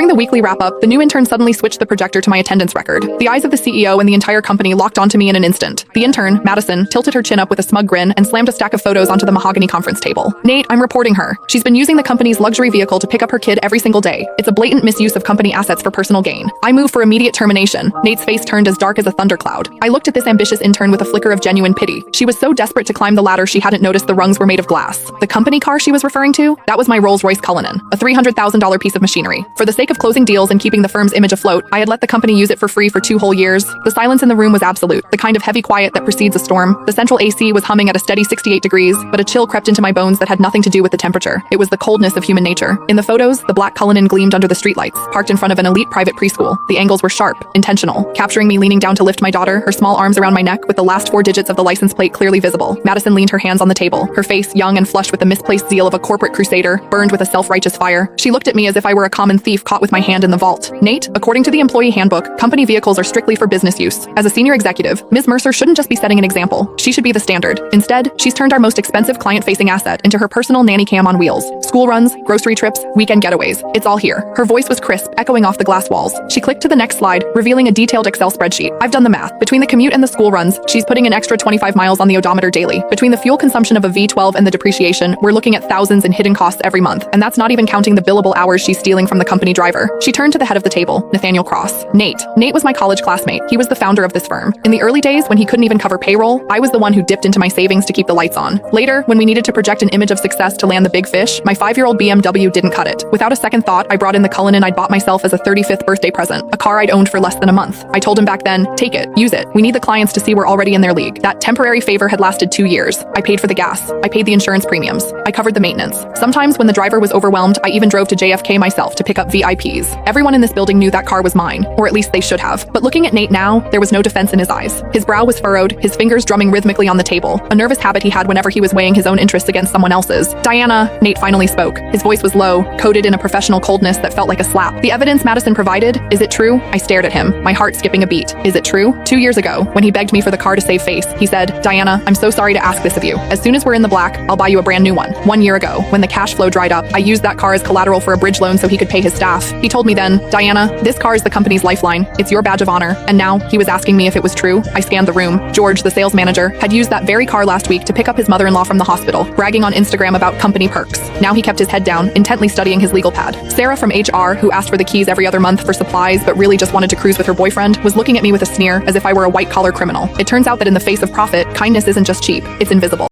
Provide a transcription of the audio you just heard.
During the weekly wrap-up, the new intern suddenly switched the projector to my attendance record. The eyes of the CEO and the entire company locked onto me in an instant. The intern, Madison, tilted her chin up with a smug grin and slammed a stack of photos onto the mahogany conference table. Nate, I'm reporting her. She's been using the company's luxury vehicle to pick up her kid every single day. It's a blatant misuse of company assets for personal gain. I move for immediate termination. Nate's face turned as dark as a thundercloud. I looked at this ambitious intern with a flicker of genuine pity. She was so desperate to climb the ladder she hadn't noticed the rungs were made of glass. The company car she was referring to? That was my Rolls-Royce Cullinan, a $300,000 piece of machinery. For the sake of closing deals and keeping the firm's image afloat, I had let the company use it for free for 2 whole years. The silence in the room was absolute, the kind of heavy quiet that precedes a storm. The central AC was humming at a steady 68 degrees, but a chill crept into my bones that had nothing to do with the temperature. It was the coldness of human nature. In the photos, the black Cullinan gleamed under the streetlights, parked in front of an elite private preschool. The angles were sharp, intentional, capturing me leaning down to lift my daughter, her small arms around my neck with the last 4 digits of the license plate clearly visible. Madison leaned her hands on the table, her face, young and flushed with the misplaced zeal of a corporate crusader, burned with a self-righteous fire. She looked at me as if I were a common thief caught with my hand in the vault. Nate, according to the employee handbook, company vehicles are strictly for business use. As a senior executive, Ms. Mercer shouldn't just be setting an example. She should be the standard. Instead, she's turned our most expensive client-facing asset into her personal nanny cam on wheels. School runs, grocery trips, weekend getaways. It's all here. Her voice was crisp, echoing off the glass walls. She clicked to the next slide, revealing a detailed Excel spreadsheet. I've done the math. Between the commute and the school runs, she's putting an extra 25 miles on the odometer daily. Between the fuel consumption of a V12 and the depreciation, we're looking at thousands in hidden costs every month. And that's not even counting the billable hours she's stealing from the company driver. She turned to the head of the table, Nathaniel Cross. Nate was my college classmate. He was the founder of this firm. In the early days, when he couldn't even cover payroll, I was the one who dipped into my savings to keep the lights on. Later, when we needed to project an image of success to land the big fish, my 5-year-old BMW didn't cut it. Without a second thought, I brought in the Cullinan I'd bought myself as a 35th birthday present, a car I'd owned for less than a month. I told him back then, take it, use it. We need the clients to see we're already in their league. That temporary favor had lasted 2 years. I paid for the gas. I paid the insurance premiums. I covered the maintenance. Sometimes when the driver was overwhelmed, I even drove to JFK myself to pick up VIPs. Everyone in this building knew that car was mine, or at least they should have. But looking at Nate now, there was no defense in his eyes. His brow was furrowed, his fingers drumming rhythmically on the table, a nervous habit he had whenever he was weighing his own interests against someone else's. Diana, Nate finally spoke. His voice was low, coated in a professional coldness that felt like a slap. The evidence Madison provided, is it true? I stared at him, my heart skipping a beat. Is it true? 2 years ago, when he begged me for the car to save face, he said, Diana, I'm so sorry to ask this of you. As soon as we're in the black, I'll buy you a brand new one. 1 year ago, when the cash flow dried up, I used that car as collateral for a bridge loan so he could pay his staff. He told me then, Diana, this car is the company's lifeline. It's your badge of honor. And now, he was asking me if it was true. I scanned the room. George, the sales manager, had used that very car last week to pick up his mother-in-law from the hospital, bragging on Instagram about company perks. Now he kept his head down, intently studying his legal pad. Sarah from HR, who asked for the keys every other month for supplies but really just wanted to cruise with her boyfriend, was looking at me with a sneer as if I were a white-collar criminal. It turns out that in the face of profit, kindness isn't just cheap, it's invisible.